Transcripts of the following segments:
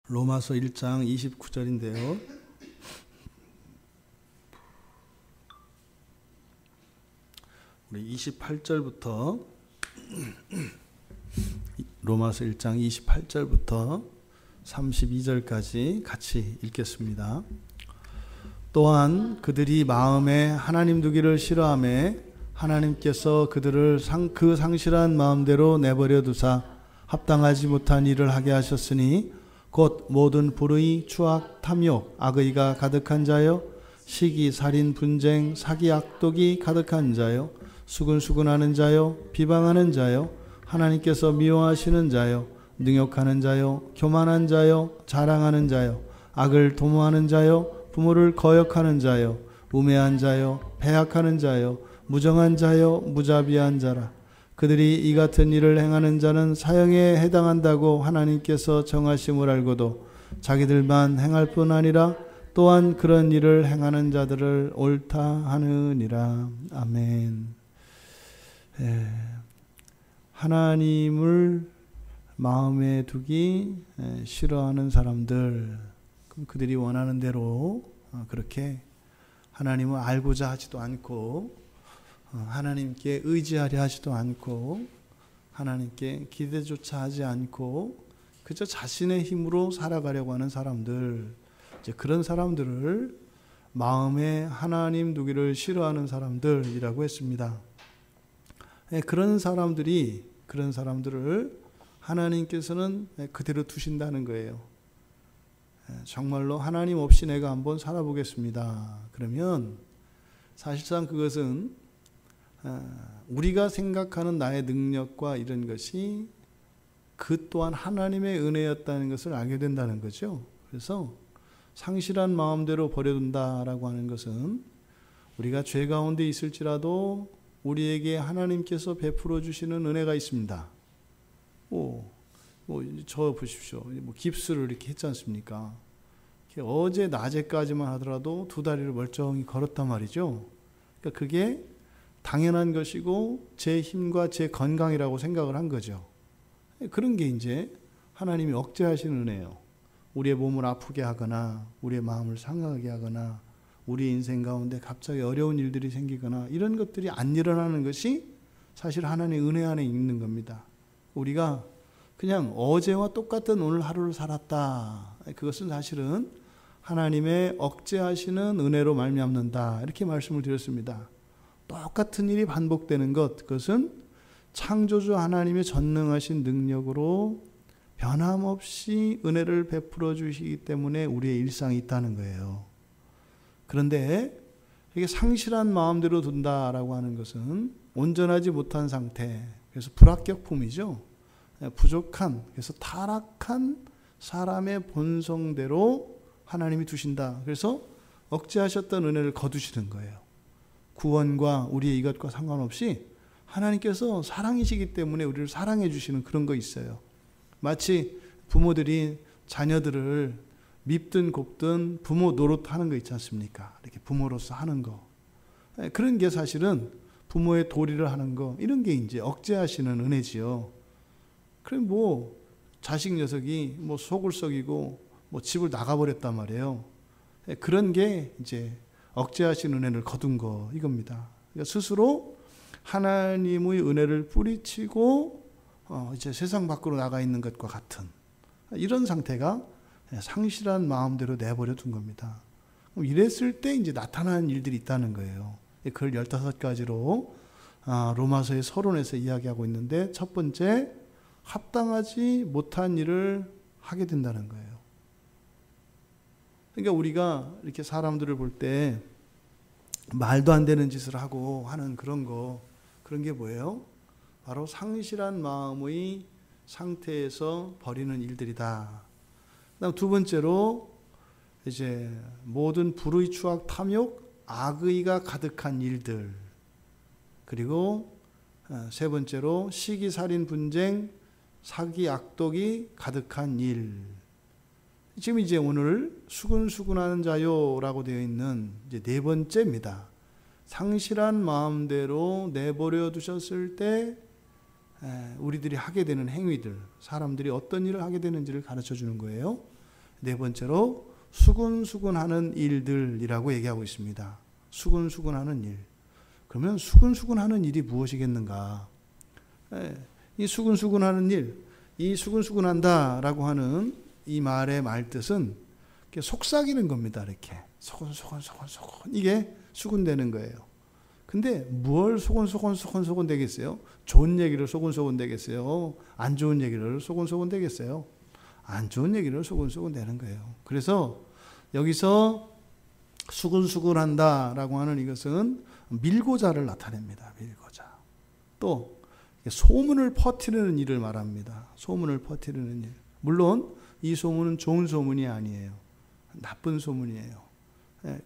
로마서 1장 29절인데요. 우리 28절부터 로마서 1장 28절부터 32절까지 같이 읽겠습니다. 또한 그들이 마음에 하나님 두기를 싫어하며 하나님께서 그들을 그 상실한 마음대로 내버려 두사 합당하지 못한 일을 하게 하셨으니 곧 모든 불의, 추악, 탐욕, 악의가 가득한 자요, 시기, 살인, 분쟁, 사기, 악독이 가득한 자요, 수근수근하는 자요, 비방하는 자요, 하나님께서 미워하시는 자요, 능욕하는 자요, 교만한 자요, 자랑하는 자요, 악을 도모하는 자요, 부모를 거역하는 자요, 우매한 자요, 배약하는 자요, 무정한 자요, 무자비한 자라. 그들이 이 같은 일을 행하는 자는 사형에 해당한다고 하나님께서 정하심을 알고도 자기들만 행할 뿐 아니라 또한 그런 일을 행하는 자들을 옳다 하느니라. 아멘. 하나님을 마음에 두기 싫어하는 사람들, 그들이 원하는 대로 그렇게 하나님을 알고자 하지도 않고 하나님께 의지하려 하지도 않고 하나님께 기대조차 하지 않고 그저 자신의 힘으로 살아가려고 하는 사람들, 이제 그런 사람들을 마음에 하나님 두기를 싫어하는 사람들이라고 했습니다. 그런 사람들을 하나님께서는 그대로 두신다는 거예요. 정말로 하나님 없이 내가 한번 살아보겠습니다. 그러면 사실상 그것은 우리가 생각하는 나의 능력과 이런 것이 그 또한 하나님의 은혜였다는 것을 알게 된다는 거죠. 그래서 상실한 마음대로 버려둔다라고 하는 것은 우리가 죄 가운데 있을지라도 우리에게 하나님께서 베풀어 주시는 은혜가 있습니다. 저 보십시오. 깁스를 이렇게 했지 않습니까? 어제 낮에까지만 하더라도 두 다리를 멀쩡히 걸었단 말이죠. 그러니까 그게 당연한 것이고 제 힘과 제 건강이라고 생각을 한 거죠. 그런 게 이제 하나님이 억제하시는 은혜예요. 우리의 몸을 아프게 하거나 우리의 마음을 상하게 하거나 우리 인생 가운데 갑자기 어려운 일들이 생기거나 이런 것들이 안 일어나는 것이 사실 하나님의 은혜 안에 있는 겁니다. 우리가 그냥 어제와 똑같은 오늘 하루를 살았다. 그것은 사실은 하나님의 억제하시는 은혜로 말미암는다. 이렇게 말씀을 드렸습니다. 똑같은 일이 반복되는 것, 그것은 창조주 하나님의 전능하신 능력으로 변함없이 은혜를 베풀어 주시기 때문에 우리의 일상이 있다는 거예요. 그런데 이게 상실한 마음대로 둔다라고 하는 것은 온전하지 못한 상태, 그래서 불합격품이죠. 부족한, 그래서 타락한 사람의 본성대로 하나님이 두신다. 그래서 억제하셨던 은혜를 거두시는 거예요. 구원과 우리의 이것과 상관없이 하나님께서 사랑이시기 때문에 우리를 사랑해 주시는 그런 거 있어요. 마치 부모들이 자녀들을 밉든 곱든 부모 노릇하는 거 있지 않습니까? 이렇게 부모로서 하는 거. 그런 게 사실은 부모의 도리를 하는 거, 이런 게 이제 억제하시는 은혜지요. 그럼 자식 녀석이 속을 썩이고 집을 나가버렸단 말이에요. 그런 게 이제 억제하신 은혜를 거둔 거, 이겁니다. 그러니까 스스로 하나님의 은혜를 뿌리치고 이제 세상 밖으로 나가 있는 것과 같은 이런 상태가 상실한 마음대로 내버려 둔 겁니다. 이랬을 때 이제 나타나는 일들이 있다는 거예요. 그걸 15가지로 로마서의 서론에서 이야기하고 있는데, 첫 번째, 합당하지 못한 일을 하게 된다는 거예요. 그러니까 우리가 이렇게 사람들을 볼 때 말도 안 되는 짓을 하고 하는 그런 게 뭐예요? 바로 상실한 마음의 상태에서 벌이는 일들이다. 그다음 두 번째로 이제 모든 불의, 추악, 탐욕, 악의가 가득한 일들. 그리고 세 번째로 시기, 살인, 분쟁, 사기, 악독이 가득한 일. 지금 이제 오늘 수근수근하는 자요라고 되어 있는 이제 네 번째입니다. 상실한 마음대로 내버려 두셨을 때 우리들이 하게 되는 행위들, 사람들이 어떤 일을 하게 되는지를 가르쳐 주는 거예요. 네 번째로 수근수근하는 일들이라고 얘기하고 있습니다. 수근수근하는 일. 그러면 수근수근하는 일이 무엇이겠는가? 이 수근수근하는 일, 이 수근수근한다라고 하는 이 말의 말뜻은 속삭이는 겁니다. 이렇게 소곤소곤 이게 수근되는 거예요. 근데 뭘 소곤소곤 되겠어요? 좋은 얘기를 소곤소곤 되겠어요? 안 좋은 얘기를 소곤소곤 되겠어요? 안 좋은 얘기를 소곤소곤 되는 거예요. 그래서 여기서 수근수근한다라고 하는 이것은 밀고자를 나타냅니다. 밀고자. 또 소문을 퍼뜨리는 일을 말합니다. 소문을 퍼뜨리는 일. 물론 이 소문은 좋은 소문이 아니에요. 나쁜 소문이에요.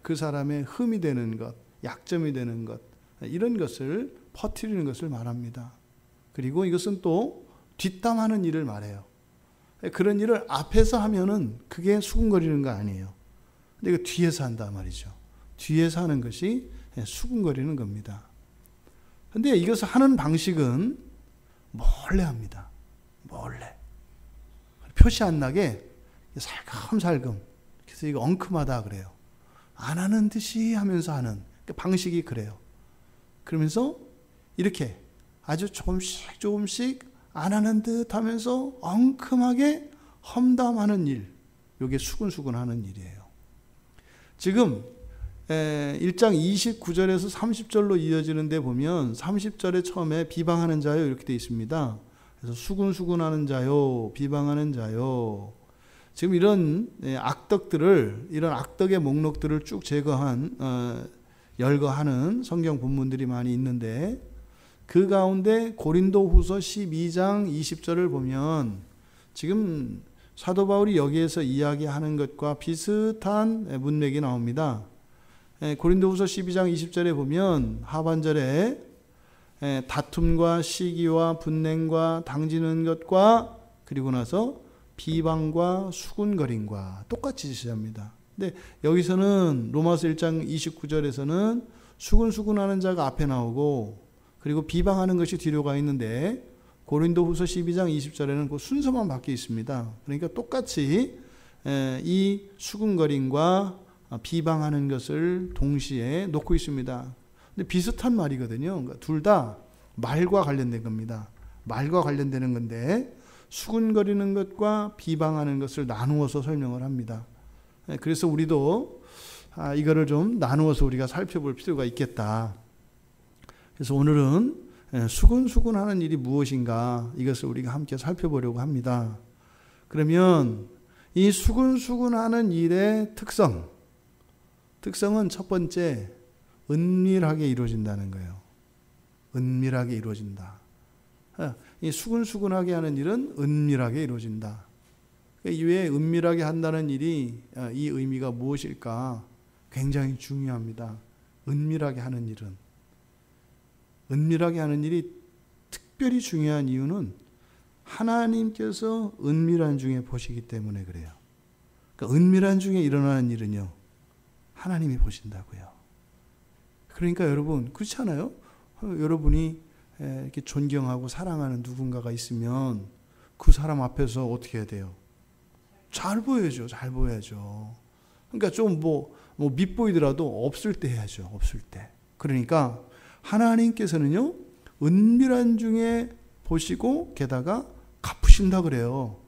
그 사람의 흠이 되는 것, 약점이 되는 것, 이런 것을 퍼뜨리는 것을 말합니다. 그리고 이것은 또 뒷담하는 일을 말해요. 그런 일을 앞에서 하면은 그게 수근거리는 거 아니에요. 근데 이거 뒤에서 한다 말이죠. 뒤에서 하는 것이 수근거리는 겁니다. 근데 이것을 하는 방식은 몰래 합니다. 몰래. 표시 안 나게 살금살금. 그래서 이거 엉큼하다 그래요. 안 하는 듯이 하면서 하는 방식이 그래요. 그러면서 이렇게 아주 조금씩 안 하는 듯 하면서 엉큼하게 험담하는 일. 이게 수근수근하는 일이에요. 지금 1장 29절에서 30절로 이어지는 데 보면 30절에 처음에 비방하는 자요 이렇게 되어 있습니다. 그래서 수근수근하는 자요, 비방하는 자요. 지금 이런 악덕들을, 이런 악덕의 목록들을 쭉 열거하는 성경 본문들이 많이 있는데 그 가운데 고린도후서 12장 20절을 보면 지금 사도 바울이 여기에서 이야기하는 것과 비슷한 문맥이 나옵니다. 고린도후서 12장 20절에 보면 하반절에 다툼과 시기와 분냉과 당지는 것과 그리고 나서 비방과 수군거림과 똑같이 지시합니다. 근데 여기서는 로마서 1장 29절에서는 수근수근하는 자가 앞에 나오고 그리고 비방하는 것이 뒤로 가 있는데 고린도후서 12장 20절에는 그 순서만 바뀌어 있습니다. 그러니까 똑같이 이 수근거림과 비방하는 것을 동시에 놓고 있습니다. 근데 비슷한 말이거든요. 그러니까 둘 다 말과 관련된 겁니다. 말과 관련되는 건데 수근거리는 것과 비방하는 것을 나누어서 설명을 합니다. 그래서 우리도 이거를 좀 나누어서 우리가 살펴볼 필요가 있겠다. 그래서 오늘은 수근수근하는 일이 무엇인가 이것을 우리가 함께 살펴보려고 합니다. 그러면 이 수근수근하는 일의 특성은 첫 번째 은밀하게 이루어진다는 거예요. 은밀하게 이루어진다. 이 수근수근하게 하는 일은 은밀하게 이루어진다. 이외에 은밀하게 한다는 일이 이 의미가 무엇일까? 굉장히 중요합니다. 은밀하게 하는 일은. 은밀하게 하는 일이 특별히 중요한 이유는 하나님께서 은밀한 중에 보시기 때문에 그래요. 그러니까 은밀한 중에 일어나는 일은요. 하나님이 보신다고요. 그러니까 여러분 그렇지 않아요? 여러분이 이렇게 존경하고 사랑하는 누군가가 있으면 그 사람 앞에서 어떻게 해야 돼요? 잘 보여야죠. 잘 보여야죠. 그러니까 좀 밉보이더라도 없을 때 해야죠. 없을 때. 그러니까 하나님께서는요. 은밀한 중에 보시고 게다가 갚으신다 그래요.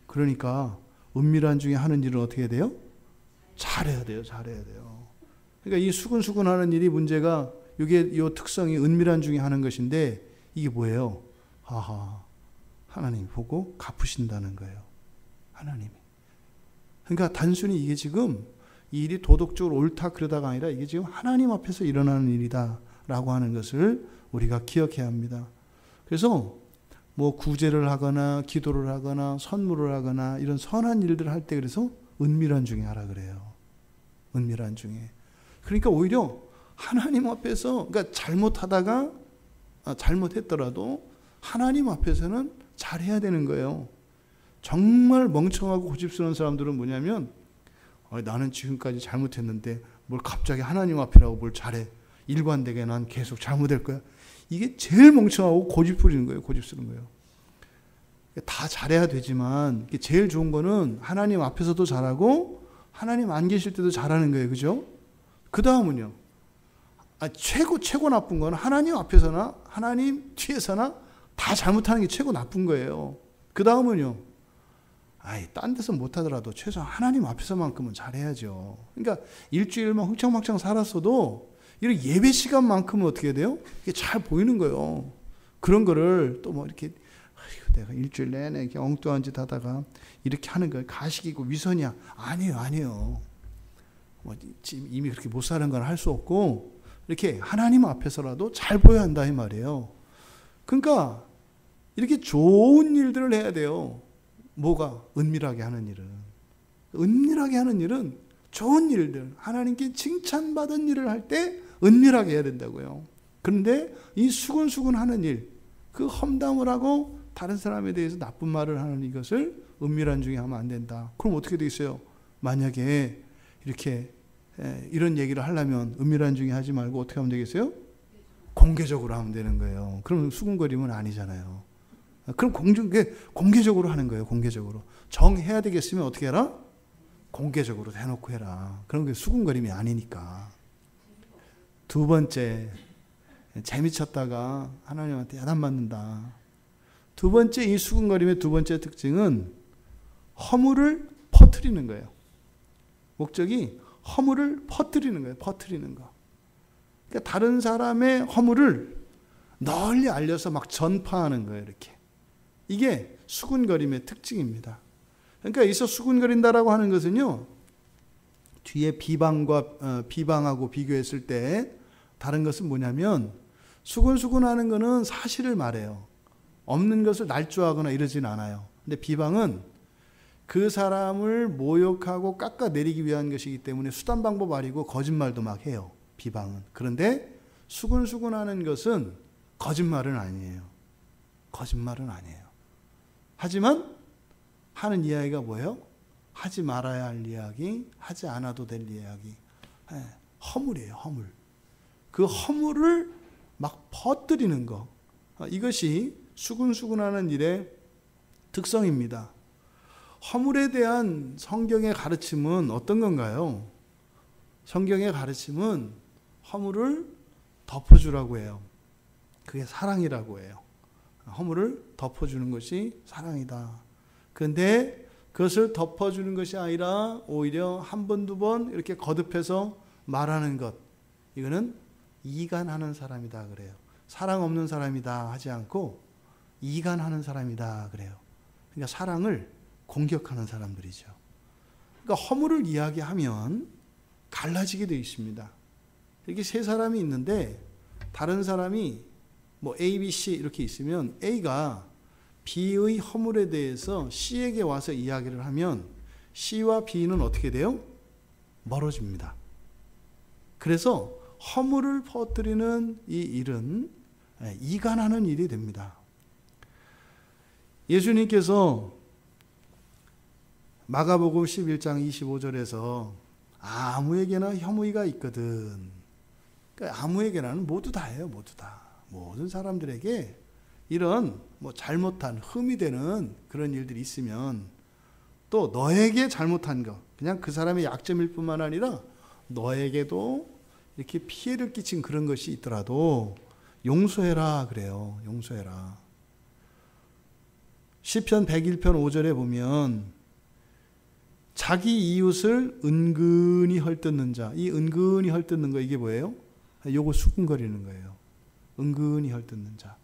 그러니까 은밀한 중에 하는 일은 어떻게 해야 돼요? 잘해야 돼요. 잘해야 돼요. 그러니까 이 수근수근하는 일이 문제가 이게 이 특성이 은밀한 중에 하는 것인데 이게 뭐예요? 하나님이 보고 갚으신다는 거예요. 하나님이. 그러니까 단순히 이게 지금 이 일이 도덕적으로 옳다 그러다가 아니라 이게 지금 하나님 앞에서 일어나는 일이다라고 하는 것을 우리가 기억해야 합니다. 그래서 구제를 하거나 기도를 하거나 선물을 하거나 이런 선한 일들을 할 때 그래서 은밀한 중에 하라 그래요. 은밀한 중에. 그러니까 오히려 하나님 앞에서 그러니까 잘못했더라도 하나님 앞에서는 잘해야 되는 거예요. 정말 멍청하고 고집스러운 사람들은 뭐냐면 나는 지금까지 잘못했는데 뭘 갑자기 하나님 앞이라고 뭘 잘해. 일관되게 난 계속 잘못할 거야. 이게 제일 멍청하고 고집 부리는 거예요. 고집스러운 거예요. 다 잘해야 되지만 제일 좋은 거는 하나님 앞에서도 잘하고 하나님 안 계실 때도 잘하는 거예요. 그죠? 그 다음은요. 최고 나쁜 건 하나님 앞에서나 하나님 뒤에서나 다 잘못하는 게 최고 나쁜 거예요. 그 다음은요. 딴 데서 못하더라도 최소한 하나님 앞에서만큼은 잘해야죠. 그러니까 일주일만 흥청망청 살았어도 이런 예배 시간만큼은 어떻게 돼요? 이게 잘 보이는 거예요. 그런 거를 또 뭐 이렇게 내가 일주일 내내 이렇게 엉뚱한 짓 하다가 이렇게 하는 거예요. 가식이고 위선이야. 아니에요. 지금 이미 그렇게 못 사는 건 할 수 없고 이렇게 하나님 앞에서라도 잘 보여야 한다 이 말이에요. 그러니까 이렇게 좋은 일들을 해야 돼요. 뭐가? 은밀하게 하는 일은. 은밀하게 하는 일은 좋은 일들, 하나님께 칭찬받은 일을 할 때 은밀하게 해야 된다고요. 그런데 이 수근수근 하는 일, 그 험담을 하고 다른 사람에 대해서 나쁜 말을 하는 이것을 은밀한 중에 하면 안 된다. 그럼 어떻게 되겠어요? 만약에 이렇게 이런 얘기를 하려면 은밀한 중에 하지 말고 어떻게 하면 되겠어요? 공개적으로 하면 되는 거예요. 그럼 수근거림은 아니잖아요. 그럼 공개적으로 하는 거예요. 공개적으로. 정해야 되겠으면 어떻게 해라? 공개적으로 대놓고 해라. 그런 게 수근거림이 아니니까. 두 번째, 재미쳤다가 하나님한테 야단 맞는다. 두 번째, 이 수근거림의 두 번째 특징은 허물을 퍼뜨리는 거예요. 목적이 허물을 퍼뜨리는 거예요. 퍼뜨리는 거. 그러니까 다른 사람의 허물을 널리 알려서 막 전파하는 거예요. 이렇게. 이게 수군거림의 특징입니다. 그러니까 여기서 수군거린다라고 하는 것은요. 뒤에 비방하고 비교했을 때 다른 것은 뭐냐면 수군수군하는 것은 사실을 말해요. 없는 것을 날조하거나 이러진 않아요. 근데 비방은 그 사람을 모욕하고 깎아내리기 위한 것이기 때문에 수단 방법 아니고 거짓말도 막 해요. 비방은. 그런데 수군수군하는 것은 거짓말은 아니에요. 거짓말은 아니에요. 하지만 하는 이야기가 뭐예요? 하지 말아야 할 이야기, 하지 않아도 될 이야기. 허물이에요. 허물. 그 허물을 막 퍼뜨리는 거. 이것이 수군수군하는 일의 특성입니다. 허물에 대한 성경의 가르침은 어떤 건가요? 성경의 가르침은 허물을 덮어주라고 해요. 그게 사랑이라고 해요. 허물을 덮어주는 것이 사랑이다. 그런데 그것을 덮어주는 것이 아니라 오히려 한 번, 두 번 이렇게 거듭해서 말하는 것. 이거는 이간하는 사람이다 그래요. 사랑 없는 사람이다 하지 않고 이간하는 사람이다 그래요. 그러니까 사랑을 공격하는 사람들이죠. 그러니까 허물을 이야기하면 갈라지게 되어 있습니다. 이렇게 세 사람이 있는데 다른 사람이 뭐 A, B, C 이렇게 있으면 A가 B의 허물에 대해서 C에게 와서 이야기를 하면 C와 B는 어떻게 돼요? 멀어집니다. 그래서 허물을 퍼뜨리는 이 일은 이간하는 일이 됩니다. 예수님께서 마가복음 11장 25절에서 아무에게나 혐의가 있거든. 그러니까 아무에게나는 모두 다예요. 모두 다. 모든 사람들에게 이런 뭐 잘못한 흠이 되는 그런 일들이 있으면 또 너에게 잘못한 거 그냥 그 사람의 약점일 뿐만 아니라 너에게도 이렇게 피해를 끼친 그런 것이 있더라도 용서해라 그래요. 용서해라. 시편 101편 5절에 보면 자기 이웃을 은근히 헐뜯는 자. 이 은근히 헐뜯는 거 이게 뭐예요? 요거 수군거리는 거예요. 은근히 헐뜯는 자.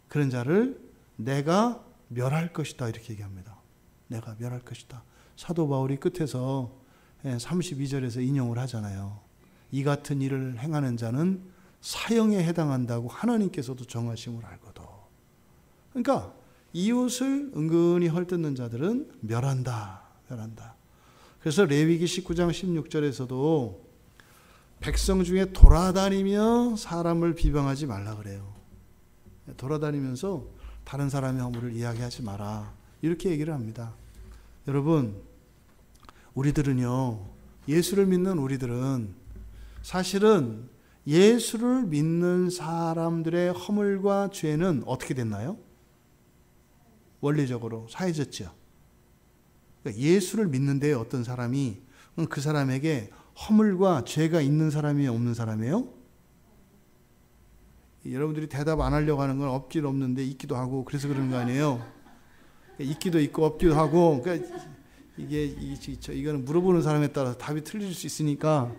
그런 자를 내가 멸할 것이다 이렇게 얘기합니다. 내가 멸할 것이다. 사도 바울이 끝에서 32절에서 인용을 하잖아요. 이 같은 일을 행하는 자는 사형에 해당한다고 하나님께서도 정하심을 알거든. 그러니까 이웃을 은근히 헐뜯는 자들은 멸한다. 멸한다. 그래서 레위기 19장 16절에서도 백성 중에 돌아다니며 사람을 비방하지 말라 그래요. 돌아다니면서 다른 사람의 허물을 이야기하지 마라. 이렇게 얘기를 합니다. 여러분, 우리들은요, 예수를 믿는 우리들은 사실은 예수를 믿는 사람들의 허물과 죄는 어떻게 됐나요? 원리적으로 사해졌죠. 그러니까 예수를 믿는데 어떤 사람이 그 사람에게 허물과 죄가 있는 사람이에요, 없는 사람이에요? 여러분들이 대답 안 하려고 하는 건 없긴 없는데 있기도 하고 그래서 그러는 거 아니에요? 있기도 있고 없기도 하고, 그러니까 이거는 물어보는 사람에 따라서 답이 틀릴 수 있으니까.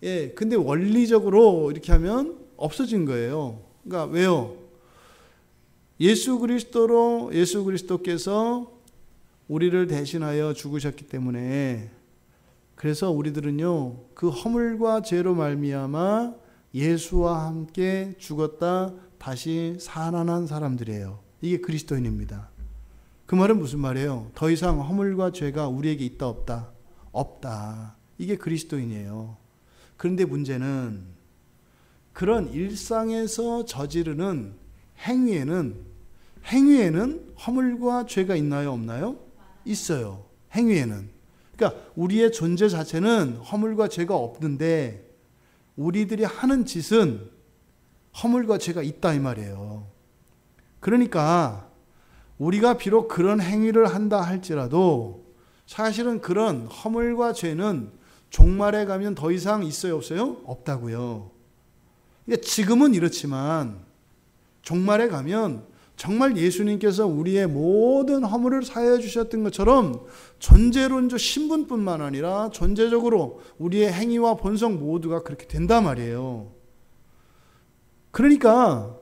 예, 근데 원리적으로 이렇게 하면 없어진 거예요. 그러니까 왜요? 예수 그리스도께서 우리를 대신하여 죽으셨기 때문에, 그래서 우리들은요 그 허물과 죄로 말미암아 예수와 함께 죽었다 다시 살아난 사람들이에요. 이게 그리스도인입니다. 그 말은 무슨 말이에요? 더 이상 허물과 죄가 우리에게 있다 없다? 없다. 이게 그리스도인이에요. 그런데 문제는 그런 일상에서 저지르는 행위에는 허물과 죄가 있나요, 없나요? 있어요. 행위에는. 그러니까 우리의 존재 자체는 허물과 죄가 없는데 우리들이 하는 짓은 허물과 죄가 있다 이 말이에요. 그러니까 우리가 비록 그런 행위를 한다 할지라도 사실은 그런 허물과 죄는 종말에 가면 더 이상 있어요, 없어요? 없다고요. 그러니까 지금은 이렇지만 종말에 가면 정말 예수님께서 우리의 모든 허물을 사해 주셨던 것처럼 존재론적 신분뿐만 아니라 존재적으로 우리의 행위와 본성 모두가 그렇게 된단 말이에요. 그러니까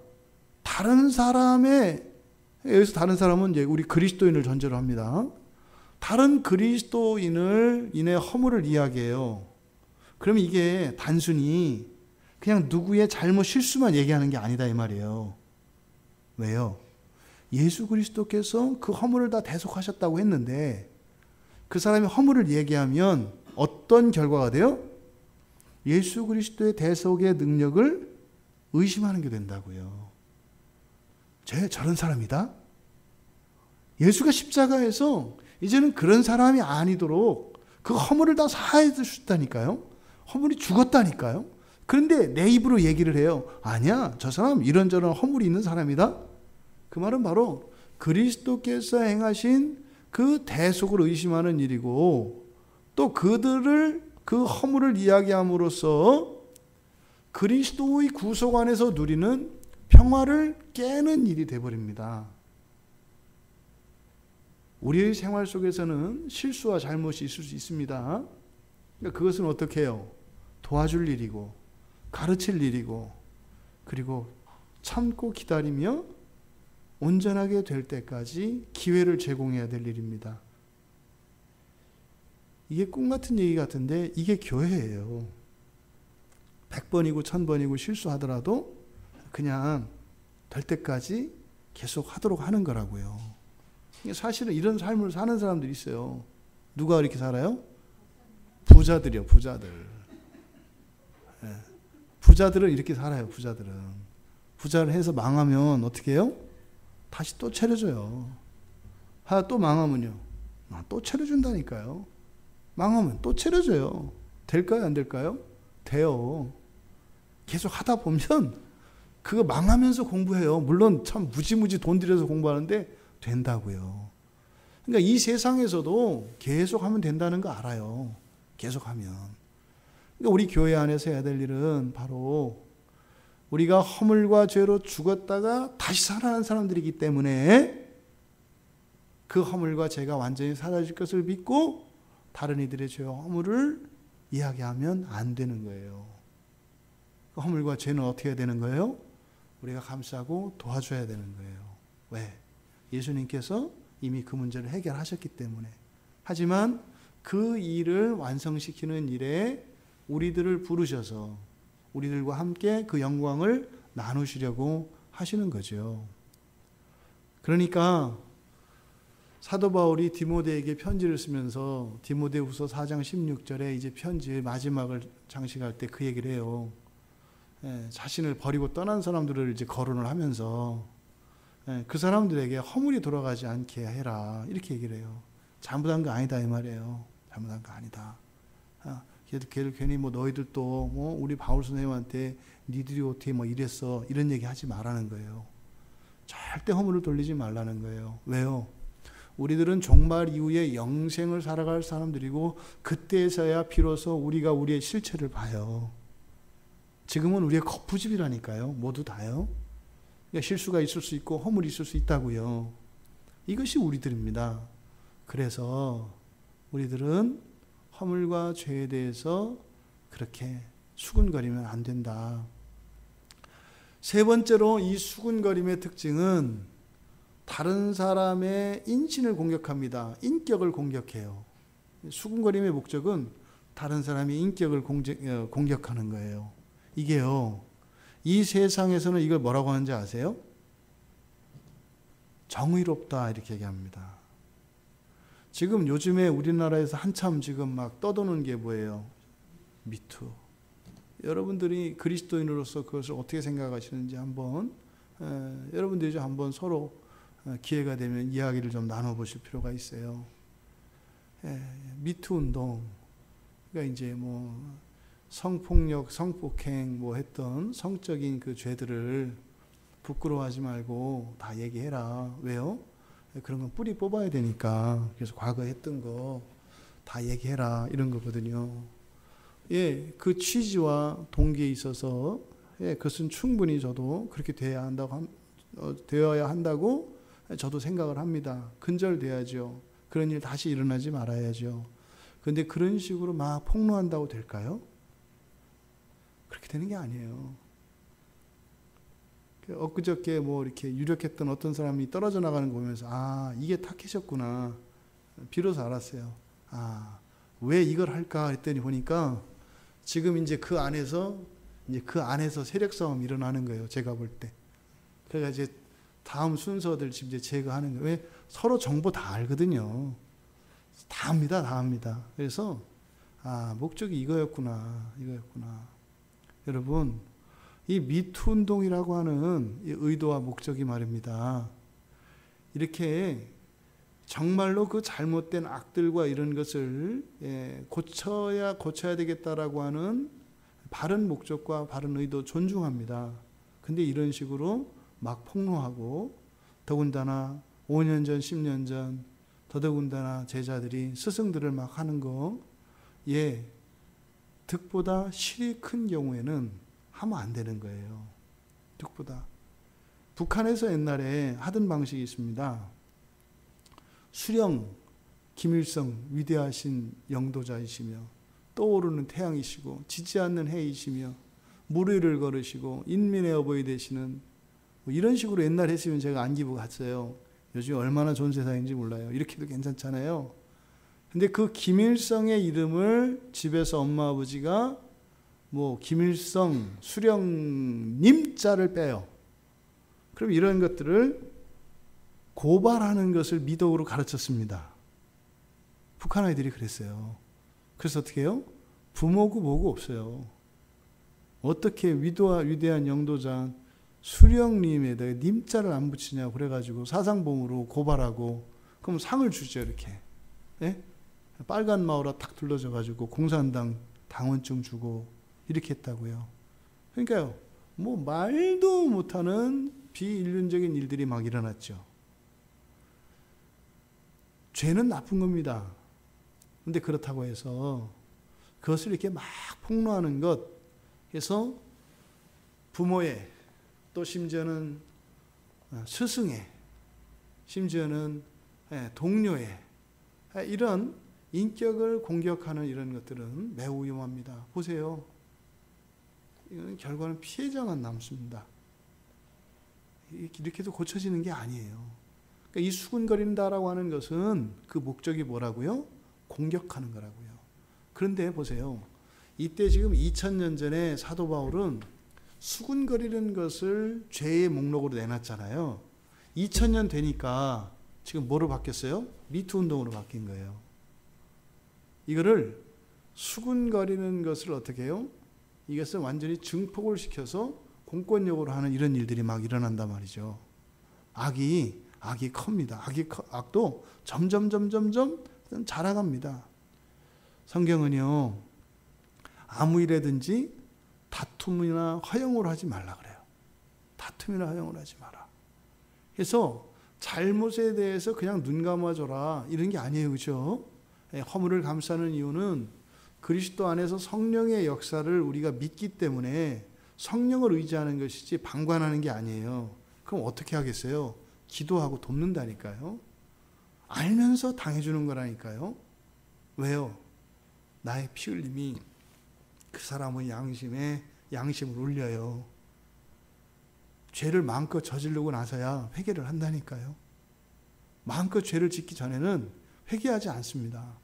다른 사람의, 여기서 다른 사람은 이제 우리 그리스도인을 전제로 합니다. 다른 그리스도인의 허물을 이야기해요. 그러면 이게 단순히 그냥 누구의 잘못 실수만 얘기하는 게 아니다 이 말이에요. 왜요? 예수 그리스도께서 그 허물을 다 대속하셨다고 했는데 그 사람이 허물을 얘기하면 어떤 결과가 돼요? 예수 그리스도의 대속의 능력을 의심하는 게 된다고요. 저런 사람이다? 예수가 십자가에서 이제는 그런 사람이 아니도록 그 허물을 다 사해 주셨다니까요. 허물이 죽었다니까요. 그런데 내 입으로 얘기를 해요. 아니야, 저 사람 이런저런 허물이 있는 사람이다. 그 말은 바로 그리스도께서 행하신 그 대속을 의심하는 일이고, 또 그들을 그 허물을 이야기함으로써 그리스도의 구속 안에서 누리는 평화를 깨는 일이 되어버립니다. 우리의 생활 속에서는 실수와 잘못이 있을 수 있습니다. 그러니까 그것은 어떻게 해요? 도와줄 일이고 가르칠 일이고, 그리고 참고 기다리며 온전하게 될 때까지 기회를 제공해야 될 일입니다. 이게 꿈 같은 얘기 같은데 이게 교회예요. 100번이고 1000번이고 실수하더라도 그냥 될 때까지 계속 하도록 하는 거라고요. 사실은 이런 삶을 사는 사람들이 있어요. 누가 이렇게 살아요? 부자들이요, 부자들. 네. 부자들은 이렇게 살아요, 부자들은. 부자를 해서 망하면 어떻게 해요? 다시 또 차려줘요. 또 망하면요. 또 차려준다니까요. 망하면 또 차려줘요. 될까요, 안 될까요? 돼요. 계속 하다 보면 그거 망하면서 공부해요. 물론 참 무지무지 돈 들여서 공부하는데 된다고요. 그러니까 이 세상에서도 계속 하면 된다는 거 알아요. 계속 하면. 그러니까 우리 교회 안에서 해야 될 일은 바로 우리가 허물과 죄로 죽었다가 다시 살아난 사람들이기 때문에 그 허물과 죄가 완전히 사라질 것을 믿고 다른 이들의 죄와 허물을 이야기하면 안 되는 거예요. 그 허물과 죄는 어떻게 해야 되는 거예요? 우리가 감싸고 도와줘야 되는 거예요. 왜? 예수님께서 이미 그 문제를 해결하셨기 때문에. 하지만 그 일을 완성시키는 일에 우리들을 부르셔서 우리들과 함께 그 영광을 나누시려고 하시는 거죠. 그러니까 사도 바울이 디모데에게 편지를 쓰면서 디모데후서 4장 16절에 이제 편지의 마지막을 장식할 때 그 얘기를 해요. 자신을 버리고 떠난 사람들을 이제 거론을 하면서 그 사람들에게 허물이 돌아가지 않게 해라, 이렇게 얘기를 해요. 잘못한 거 아니다 이 말이에요. 잘못한 거 아니다. 걔들 괜히 뭐 너희들도 뭐 우리 바울 선생님한테 니들이 어떻게 뭐 이랬어 이런 얘기 하지 말라는 거예요. 절대 허물을 돌리지 말라는 거예요. 왜요? 우리들은 종말 이후에 영생을 살아갈 사람들이고 그때서야 비로소 우리가 우리의 실체를 봐요. 지금은 우리의 거푸집이라니까요. 모두 다요. 그러니까 실수가 있을 수 있고 허물이 있을 수 있다고요. 이것이 우리들입니다. 그래서 우리들은 허물과 죄에 대해서 그렇게 수군거리면 안 된다. 세 번째로 이 수군거림의 특징은 다른 사람의 인신을 공격합니다. 인격을 공격해요. 수군거림의 목적은 다른 사람의 인격을 공격하는 거예요. 이게요, 이 세상에서는 이걸 뭐라고 하는지 아세요? 정의롭다 이렇게 얘기합니다. 지금 요즘에 우리나라에서 한참 지금 막 떠도는 게 뭐예요? 미투. 여러분들이 그리스도인으로서 그것을 어떻게 생각하시는지 한번 여러분들이 좀 한번 서로 기회가 되면 이야기를 좀 나눠보실 필요가 있어요. 미투 운동, 그러니까 이제 뭐 성폭력, 성폭행 뭐 했던 성적인 그 죄들을 부끄러워하지 말고 다 얘기해라. 왜요? 그런 건 뿌리 뽑아야 되니까. 그래서 과거에 했던 거 다 얘기해라 이런 거거든요. 그 취지와 동기에 있어서 그것은 충분히 저도 그렇게 되어야 한다고 저도 생각을 합니다. 근절돼야죠. 그런 일 다시 일어나지 말아야죠. 그런데 그런 식으로 막 폭로한다고 될까요? 그렇게 되는 게 아니에요. 엊그저께 뭐 이렇게 유력했던 어떤 사람이 떨어져 나가는 거 보면서 이게 타켓이었구나. 비로소 알았어요. 왜 이걸 할까 했더니 보니까 지금 이제 그 안에서 세력 싸움이 일어나는 거예요. 제가 볼 때. 그래서 이제 다음 순서들 지금 이제 제거하는 거예요. 왜? 서로 정보 다 알거든요. 다 압니다. 그래서 목적이 이거였구나. 여러분, 이 미투 운동이라고 하는 이 의도와 목적이 말입니다. 이렇게 정말로 그 잘못된 악들과 이런 것을 고쳐야 되겠다라고 하는 바른 목적과 바른 의도 존중합니다. 근데 이런 식으로 막 폭로하고 더군다나 5년 전, 10년 전 더더군다나 제자들이 스승들을 막 하는 거 득보다 실이 큰 경우에는 하면 안 되는 거예요. 득보다. 북한에서 옛날에 하던 방식이 있습니다. 수령, 김일성 위대하신 영도자이시며 떠오르는 태양이시고 지지 않는 해이시며 무리를 걸으시고 인민의 어버이 되시는 뭐 이런 식으로 옛날 했으면 제가 안기부 갔어요. 요즘 얼마나 좋은 세상인지 몰라요. 이렇게도 괜찮잖아요. 근데 그 김일성의 이름을 집에서 엄마 아버지가 뭐 김일성 수령님 자를 빼요. 그럼 이런 것들을 고발하는 것을 미덕으로 가르쳤습니다. 북한 아이들이 그랬어요. 그래서 어떻게 해요? 부모고 뭐고 없어요. 어떻게 위대한 영도자 수령님에다가 님자를 안 붙이냐고 그래가지고 사상범으로 고발하고 그럼 상을 주죠. 이렇게. 빨간 마우라 탁 둘러져가지고 공산당 당원증 주고 이렇게 했다고요. 그러니까요. 뭐 말도 못하는 비인륜적인 일들이 막 일어났죠. 죄는 나쁜 겁니다. 그런데 그렇다고 해서 그것을 이렇게 막 폭로하는 것, 그래서 부모의 또 심지어는 스승의 심지어는 동료의 이런 인격을 공격하는 이런 것들은 매우 위험합니다. 보세요. 이건 결과는 피해자만 남습니다. 이렇게도 고쳐지는 게 아니에요. 그러니까 이 수군거린다라고 하는 것은 그 목적이 뭐라고요? 공격하는 거라고요. 그런데 보세요. 이때 지금 2000년 전에 사도 바울은 수군거리는 것을 죄의 목록으로 내놨잖아요. 2000년 되니까 지금 뭐로 바뀌었어요? 미투 운동으로 바뀐 거예요. 이거를 수군거리는 것을 어떻게 해요? 이것을 완전히 증폭을 시켜서 공권력으로 하는 이런 일들이 막 일어난단 말이죠. 악이 큽니다. 악도 점점 자라갑니다. 성경은요, 아무 일에든지 다툼이나 허용을 하지 말라 그래요. 다툼이나 허용을 하지 마라. 그래서 잘못에 대해서 그냥 눈 감아줘라 이런 게 아니에요. 그렇죠? 허물을 감싸는 이유는 그리스도 안에서 성령의 역사를 우리가 믿기 때문에 성령을 의지하는 것이지 방관하는 게 아니에요. 그럼 어떻게 하겠어요? 기도하고 돕는다니까요. 알면서 당해주는 거라니까요. 왜요? 나의 피 흘림이 그 사람의 양심을 울려요. 죄를 마음껏 저지르고 나서야 회개를 한다니까요. 마음껏 죄를 짓기 전에는 회개하지 않습니다.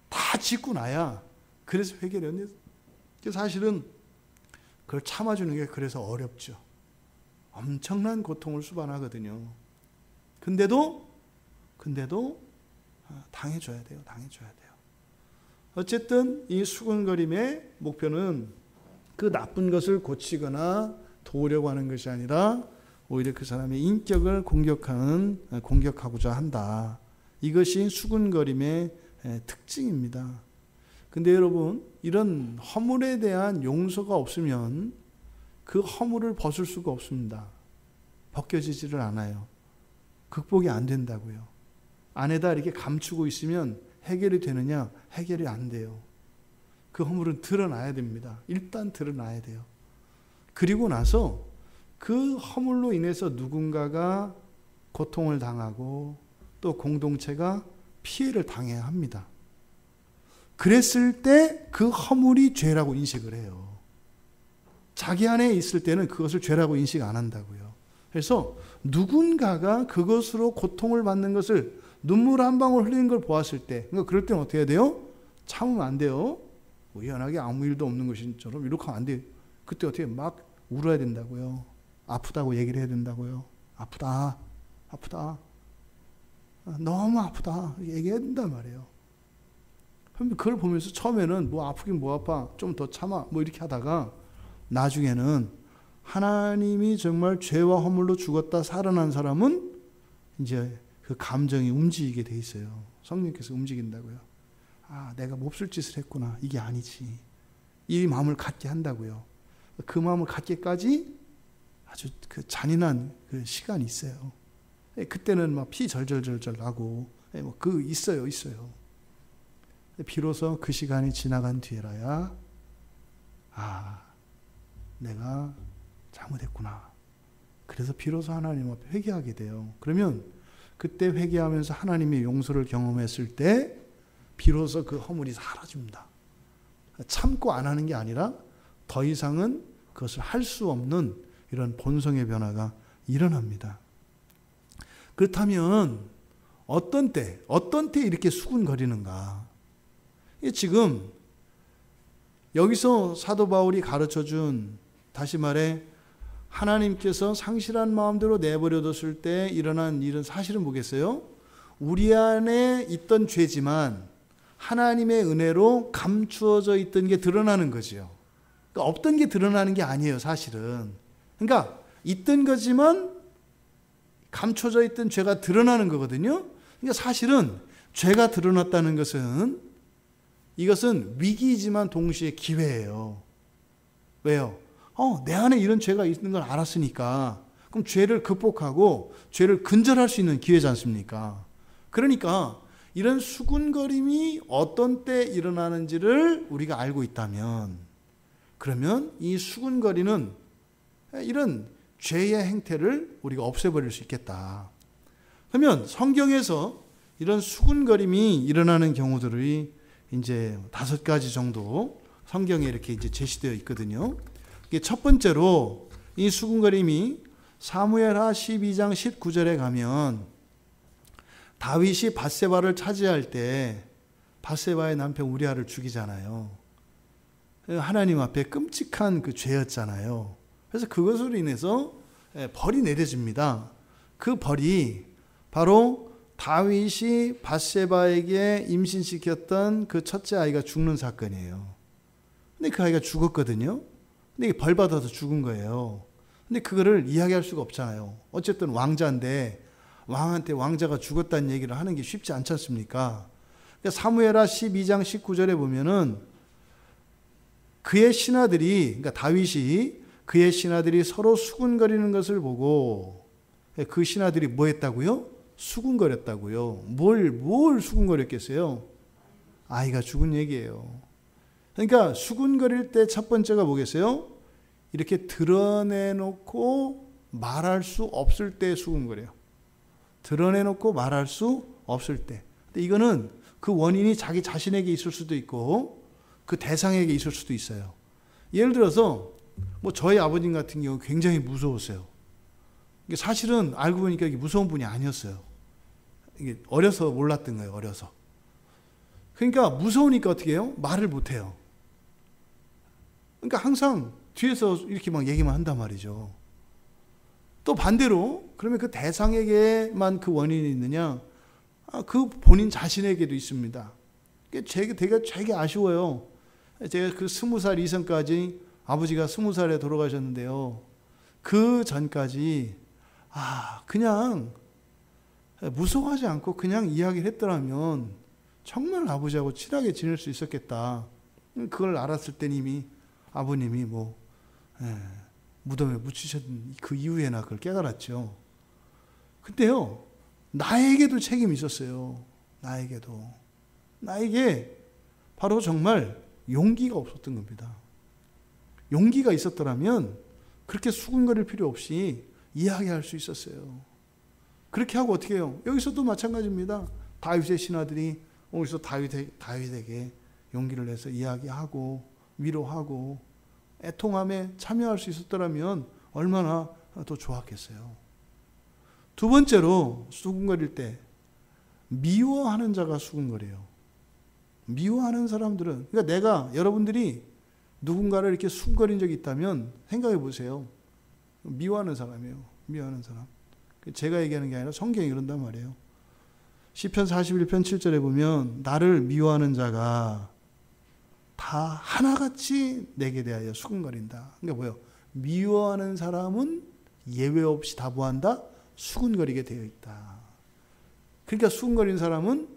다 짓고 나야 그래서 회개를 하는데 사실은 그걸 참아주는 게 그래서 어렵죠. 엄청난 고통을 수반하거든요. 근데도 당해줘야 돼요. 당해줘야 돼요. 어쨌든 이 수군거림의 목표는 그 나쁜 것을 고치거나 도우려고 하는 것이 아니라 오히려 그 사람의 인격을 공격하고자 한다. 이것이 수군거림의 특징입니다. 근데 여러분, 이런 허물에 대한 용서가 없으면 그 허물을 벗을 수가 없습니다. 벗겨지지를 않아요. 극복이 안 된다고요. 안에다 이렇게 감추고 있으면 해결이 되느냐? 해결이 안 돼요. 그 허물은 드러나야 됩니다. 일단 드러나야 돼요. 그리고 나서 그 허물로 인해서 누군가가 고통을 당하고 또 공동체가 피해를 당해야 합니다. 그랬을 때 그 허물이 죄라고 인식을 해요. 자기 안에 있을 때는 그것을 죄라고 인식 안 한다고요. 그래서 누군가가 그것으로 고통을 받는 것을 눈물 한 방울 흘리는 걸 보았을 때, 그러니까 그럴 때는 어떻게 해야 돼요? 참으면 안 돼요. 우연하게 아무 일도 없는 것처럼 이렇게 하면 안 돼요. 그때 어떻게 막 울어야 된다고요. 아프다고 얘기를 해야 된다고요. 아프다. 너무 아프다. 얘기해야 된단 말이에요. 그걸 보면서 처음에는 뭐 아프긴 뭐 아파. 좀 더 참아. 뭐 이렇게 하다가 나중에는 하나님이 정말 죄와 허물로 죽었다 살아난 사람은 이제 그 감정이 움직이게 돼 있어요. 성령께서 움직인다고요. 아, 내가 몹쓸 짓을 했구나. 이게 아니지. 이 마음을 갖게 한다고요. 그 마음을 갖기까지 아주 그 잔인한 그 시간이 있어요. 그때는 막 피 절절절절 나고 뭐 그 있어요. 비로소 그 시간이 지나간 뒤에라야 아, 내가 잘못했구나. 그래서 비로소 하나님 앞에 회개하게 돼요. 그러면 그때 회개하면서 하나님의 용서를 경험했을 때 비로소 그 허물이 사라집니다. 참고 안 하는 게 아니라 더 이상은 그것을 할 수 없는 이런 본성의 변화가 일어납니다. 그렇다면 어떤 때 이렇게 수군거리는가? 지금 여기서 사도 바울이 가르쳐준, 다시 말해 하나님께서 상실한 마음대로 내버려뒀을 때 일어난 일은 사실은 뭐겠어요? 우리 안에 있던 죄지만 하나님의 은혜로 감추어져 있던 게 드러나는 거죠. 그러니까 없던 게 드러나는 게 아니에요, 사실은. 그러니까 있던 거지만 감춰져 있던 죄가 드러나는 거거든요. 그러니까 사실은 죄가 드러났다는 것은 이것은 위기이지만 동시에 기회예요. 왜요? 내 안에 이런 죄가 있는 걸 알았으니까 그럼 죄를 극복하고 죄를 근절할 수 있는 기회지 않습니까? 그러니까 이런 수군거림이 어떤 때 일어나는지를 우리가 알고 있다면, 그러면 이 수군거리는 이런 죄의 행태를 우리가 없애버릴 수 있겠다. 그러면 성경에서 이런 수군거림이 일어나는 경우들이 이제 5가지 정도 성경에 이렇게 이제 제시되어 있거든요. 이게 첫 번째로 이 수군거림이 사무엘하 12장 19절에 가면 다윗이 밧세바를 차지할 때 밧세바의 남편 우리아를 죽이잖아요. 하나님 앞에 끔찍한 그 죄였잖아요. 그래서 그것으로 인해서 벌이 내려집니다. 그 벌이 바로 다윗이 밧세바에게 임신시켰던 그 첫째 아이가 죽는 사건이에요. 근데 그 아이가 죽었거든요. 근데 벌 받아서 죽은 거예요. 근데 그거를 이야기할 수가 없잖아요. 어쨌든 왕자인데 왕한테 왕자가 죽었다는 얘기를 하는 게 쉽지 않지 않습니까? 그러니까 사무엘하 12장 19절에 보면은 그의 신하들이, 그러니까 다윗이 그의 신하들이 서로 수군거리는 것을 보고 그 신하들이 뭐 했다고요? 수군거렸다고요. 뭘 수군거렸겠어요? 아이가 죽은 얘기예요. 그러니까 수군거릴 때 첫 번째가 뭐겠어요? 이렇게 드러내놓고 말할 수 없을 때 수군거려요. 드러내놓고 말할 수 없을 때. 근데 이거는 그 원인이 자기 자신에게 있을 수도 있고 그 대상에게 있을 수도 있어요. 예를 들어서 뭐 저희 아버님 같은 경우 굉장히 무서웠어요. 이게 사실은 알고 보니까 이게 무서운 분이 아니었어요. 이게 어려서 몰랐던 거예요. 어려서. 그러니까 무서우니까 어떻게 해요? 말을 못 해요. 그러니까 항상 뒤에서 이렇게 막 얘기만 한단 말이죠. 또 반대로 그러면 그 대상에게만 그 원인이 있느냐? 그 본인 자신에게도 있습니다. 되게 아쉬워요. 제가 그 20살 이전까지 아버지가 20살에 돌아가셨는데요. 그 전까지 그냥 무서워하지 않고 그냥 이야기를 했더라면 정말 아버지하고 친하게 지낼 수 있었겠다. 그걸 알았을 때 이미 아버님이 무덤에 묻히셨던 그 이후에나 그걸 깨달았죠. 근데요, 나에게도 책임이 있었어요. 나에게 바로 정말 용기가 없었던 겁니다. 용기가 있었더라면 그렇게 수군거릴 필요 없이 이야기할 수 있었어요. 그렇게 하고 어떻게 해요? 여기서도 마찬가지입니다. 다윗의 신하들이 여기서 다윗에게 용기를 내서 이야기하고 위로하고 애통함에 참여할 수 있었더라면 얼마나 더 좋았겠어요. 두 번째로 수군거릴 때 미워하는 자가 수군거려요. 미워하는 사람들은, 그러니까 여러분들이 누군가를 이렇게 수군거린 적이 있다면 생각해 보세요. 미워하는 사람이에요. 미워하는 사람. 제가 얘기하는 게 아니라 성경이 그런단 말이에요. 시편 41편 7절에 보면 나를 미워하는 자가 다 하나같이 내게 대하여 수군거린다. 그러니까 뭐예요? 미워하는 사람은 예외 없이 다 뭐한다? 수군거리게 되어 있다. 그러니까 수군거리는 사람은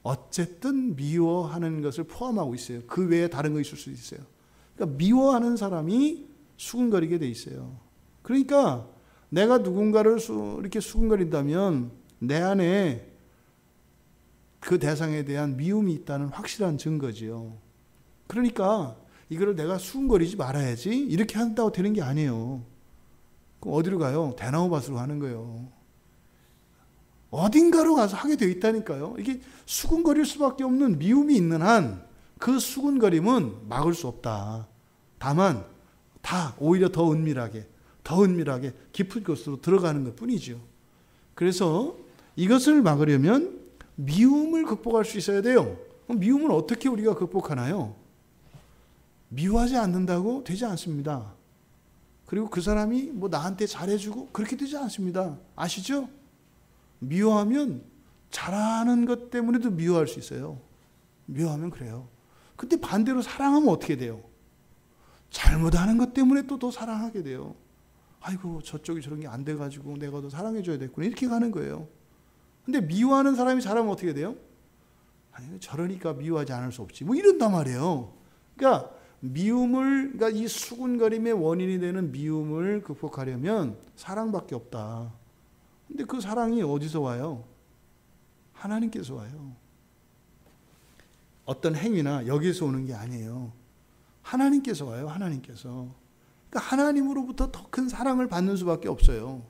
어쨌든 미워하는 것을 포함하고 있어요. 그 외에 다른 거 있을 수 있어요. 그러니까 미워하는 사람이 수군거리게 돼 있어요. 그러니까 내가 누군가를 이렇게 수군거린다면 내 안에 그 대상에 대한 미움이 있다는 확실한 증거지요. 그러니까 이거를 내가 수군거리지 말아야지 이렇게 한다고 되는 게 아니에요. 그럼 어디로 가요? 대나무 밭으로 가는 거예요. 어딘가로 가서 하게 되어 있다니까요. 이게 수군거릴 수밖에 없는 미움이 있는 한 그 수군거림은 막을 수 없다. 다만 다 오히려 더 은밀하게 깊은 곳으로 들어가는 것 뿐이죠. 그래서 이것을 막으려면 미움을 극복할 수 있어야 돼요. 그럼 미움을 어떻게 우리가 극복하나요? 미워하지 않는다고 되지 않습니다. 그리고 그 사람이 뭐 나한테 잘해주고 그렇게 되지 않습니다. 아시죠? 미워하면 잘하는 것 때문에도 미워할 수 있어요. 미워하면 그래요. 근데 반대로 사랑하면 어떻게 돼요? 잘못하는 것 때문에 또 더 사랑하게 돼요. 아이고 저쪽이 저런 게 안 돼가지고 내가 더 사랑해줘야 되겠구나 이렇게 가는 거예요. 근데 미워하는 사람이 잘하면 어떻게 돼요? 아니 저러니까 미워하지 않을 수 없지 뭐 이런단 말이에요. 그러니까 그러니까 이 수군거림의 원인이 되는 미움을 극복하려면 사랑밖에 없다. 근데 그 사랑이 어디서 와요? 하나님께서 와요. 어떤 행위나 여기서 오는 게 아니에요. 하나님께서 와요. 하나님께서. 그러니까 하나님으로부터 더 큰 사랑을 받는 수밖에 없어요.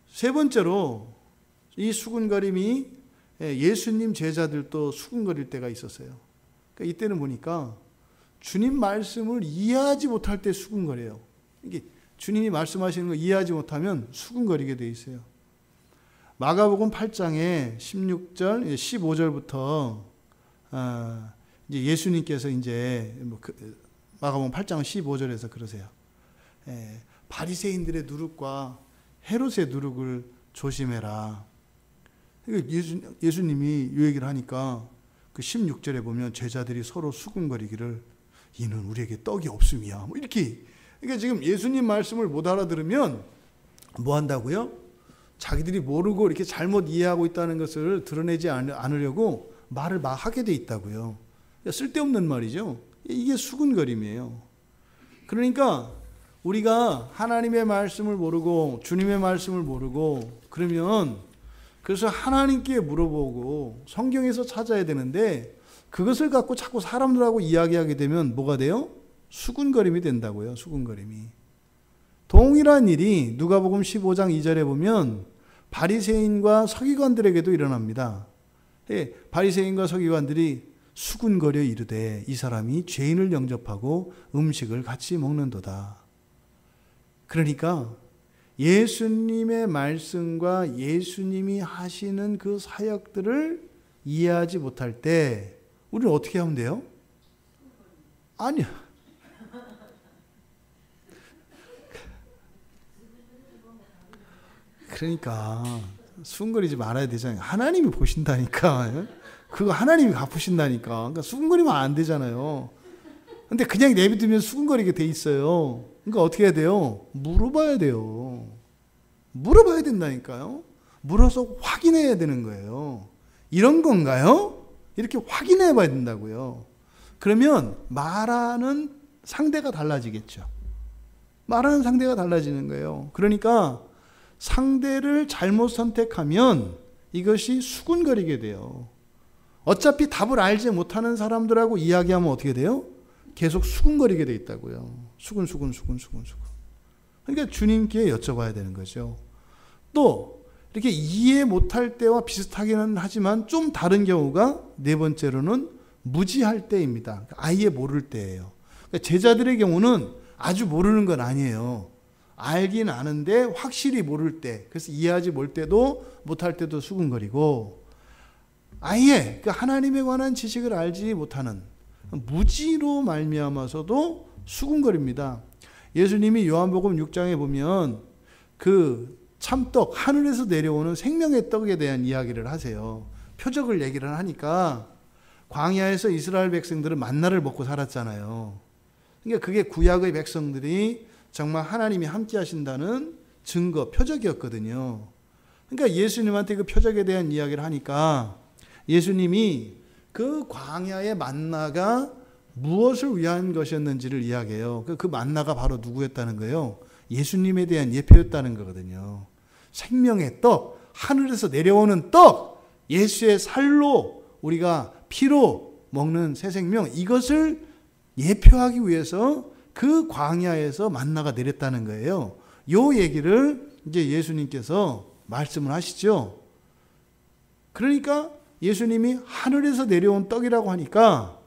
세 번째로 이 수군거림이 예수님 제자들도 수군거릴 때가 있었어요. 그러니까 이때는 보니까 주님 말씀을 이해하지 못할 때 수군거려요. 이게 주님이 말씀하시는 거 이해하지 못하면 수군거리게 돼 있어요. 마가복음 8장에 16절, 15절부터 이제 예수님께서 이제 마가복음 8장 15절에서 그러세요. 바리새인들의 누룩과 헤롯의 누룩을 조심해라. 예수님이 이 얘기를 하니까 그 16절에 보면 제자들이 서로 수군거리기를 이는 우리에게 떡이 없음이야. 뭐 이렇게. 그러니까 지금 예수님 말씀을 못 알아들으면 뭐 한다고요? 자기들이 모르고 이렇게 잘못 이해하고 있다는 것을 드러내지 않으려고 말을 막 하게 돼 있다고요. 쓸데없는 말이죠. 이게 수군거림이에요. 그러니까 우리가 하나님의 말씀을 모르고 주님의 말씀을 모르고 그러면 그래서 하나님께 물어보고 성경에서 찾아야 되는데 그것을 갖고 자꾸 사람들하고 이야기하게 되면 뭐가 돼요? 수군거림이 된다고요. 수군거림이. 동일한 일이 누가복음 15장 2절에 보면 바리새인과 서기관들에게도 일어납니다. 바리새인과 서기관들이 수군거려 이르되 이 사람이 죄인을 영접하고 음식을 같이 먹는도다. 그러니까 예수님의 말씀과 예수님이 하시는 그 사역들을 이해하지 못할 때 우리는 어떻게 하면 돼요? 아니요. 그러니까 수군거리지 말아야 되잖아요. 하나님이 보신다니까. 그거 하나님이 갚으신다니까. 그러니까 수군거리면 안 되잖아요. 근데 그냥 내비두면 수군거리게 돼 있어요. 그러니까 어떻게 해야 돼요? 물어봐야 돼요. 물어봐야 된다니까요. 물어서 확인해야 되는 거예요. 이런 건가요? 이렇게 확인해 봐야 된다고요. 그러면 말하는 상대가 달라지겠죠. 말하는 상대가 달라지는 거예요. 그러니까 상대를 잘못 선택하면 이것이 수군거리게 돼요. 어차피 답을 알지 못하는 사람들하고 이야기하면 어떻게 돼요? 계속 수군거리게 돼 있다고요. 수군. 그러니까 주님께 여쭤봐야 되는 거죠. 또 이렇게 이해 못할 때와 비슷하기는 하지만 좀 다른 경우가 네 번째로는 무지할 때입니다. 아예 모를 때예요. 그러니까 제자들의 경우는 아주 모르는 건 아니에요. 알긴 아는데 확실히 모를 때, 그래서 이해하지 못할 때도 수군거리고, 아예 그 하나님에 관한 지식을 알지 못하는 무지로 말미암아서도 수군거립니다. 예수님이 요한복음 6장에 보면 그 참떡, 하늘에서 내려오는 생명의 떡에 대한 이야기를 하세요. 표적을 얘기를 하니까 광야에서 이스라엘 백성들은 만나를 먹고 살았잖아요. 그러니까 그게 구약의 백성들이 정말 하나님이 함께 하신다는 증거, 표적이었거든요. 그러니까 예수님한테 그 표적에 대한 이야기를 하니까 예수님이 그 광야의 만나가 무엇을 위한 것이었는지를 이야기해요. 그 만나가 바로 누구였다는 거예요? 예수님에 대한 예표였다는 거거든요. 생명의 떡, 하늘에서 내려오는 떡, 예수의 살로 우리가 피로 먹는 새 생명, 이것을 예표하기 위해서 그 광야에서 만나가 내렸다는 거예요. 요 얘기를 이제 예수님께서 말씀을 하시죠. 그러니까 예수님이 하늘에서 내려온 떡이라고 하니까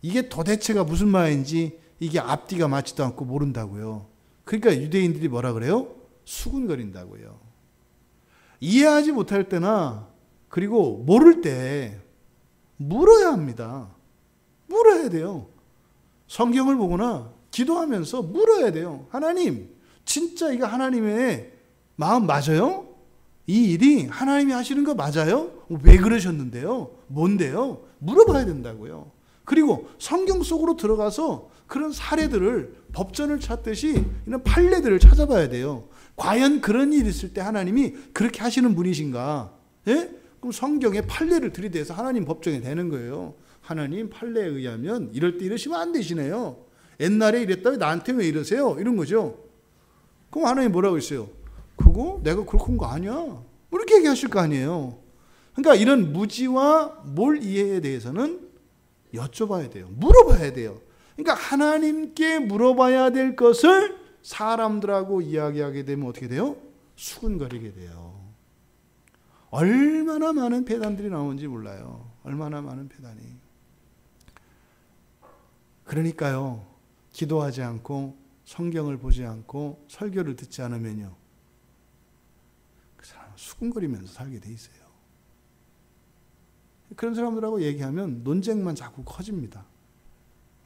이게 도대체가 무슨 말인지 이게 앞뒤가 맞지도 않고 모른다고요. 그러니까 유대인들이 뭐라 그래요? 수군거린다고요. 이해하지 못할 때나 그리고 모를 때 물어야 합니다. 물어야 돼요. 성경을 보거나 기도하면서 물어야 돼요. 하나님, 진짜 이거 하나님의 마음 맞아요? 이 일이 하나님이 하시는 거 맞아요? 왜 그러셨는데요? 뭔데요? 물어봐야 된다고요. 그리고 성경 속으로 들어가서 그런 사례들을 법전을 찾듯이 이런 판례들을 찾아봐야 돼요. 과연 그런 일이 있을 때 하나님이 그렇게 하시는 분이신가? 예? 그럼 성경에 판례를 들이대서 하나님 법정에 되는 거예요. 하나님 판례에 의하면 이럴 때 이러시면 안 되시네요. 옛날에 이랬다면 나한테 왜 이러세요? 이런 거죠. 그럼 하나님 뭐라고 했어요? 그거 내가 그렇게 한 거 아니야. 이렇게 얘기하실 거 아니에요. 그러니까 이런 무지와 몰 이해에 대해서는 여쭤봐야 돼요. 물어봐야 돼요. 그러니까 하나님께 물어봐야 될 것을 사람들하고 이야기하게 되면 어떻게 돼요? 수군거리게 돼요. 얼마나 많은 폐단들이 나오는지 몰라요. 얼마나 많은 폐단이. 그러니까요. 기도하지 않고 성경을 보지 않고 설교를 듣지 않으면요. 그 사람은 수군거리면서 살게 돼 있어요. 그런 사람들하고 얘기하면 논쟁만 자꾸 커집니다.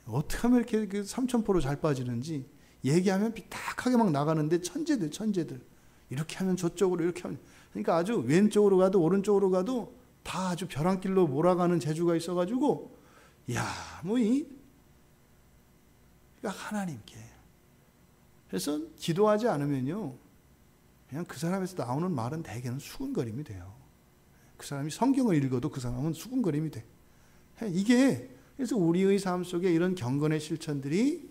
어떻게 하면 이렇게 삼천포로 잘 빠지는지 얘기하면 삐딱하게 막 나가는데 천재들. 이렇게 하면 저쪽으로 이렇게 하면. 그러니까 아주 왼쪽으로 가도 오른쪽으로 가도 다 아주 벼랑길로 몰아가는 재주가 있어가지고 그러니까 하나님께. 그래서 기도하지 않으면요. 그냥 그 사람에서 나오는 말은 대개는 수군거림이 돼요. 그 사람이 성경을 읽어도 그 사람은 수군거림이 돼. 이게 그래서 우리의 삶 속에 이런 경건의 실천들이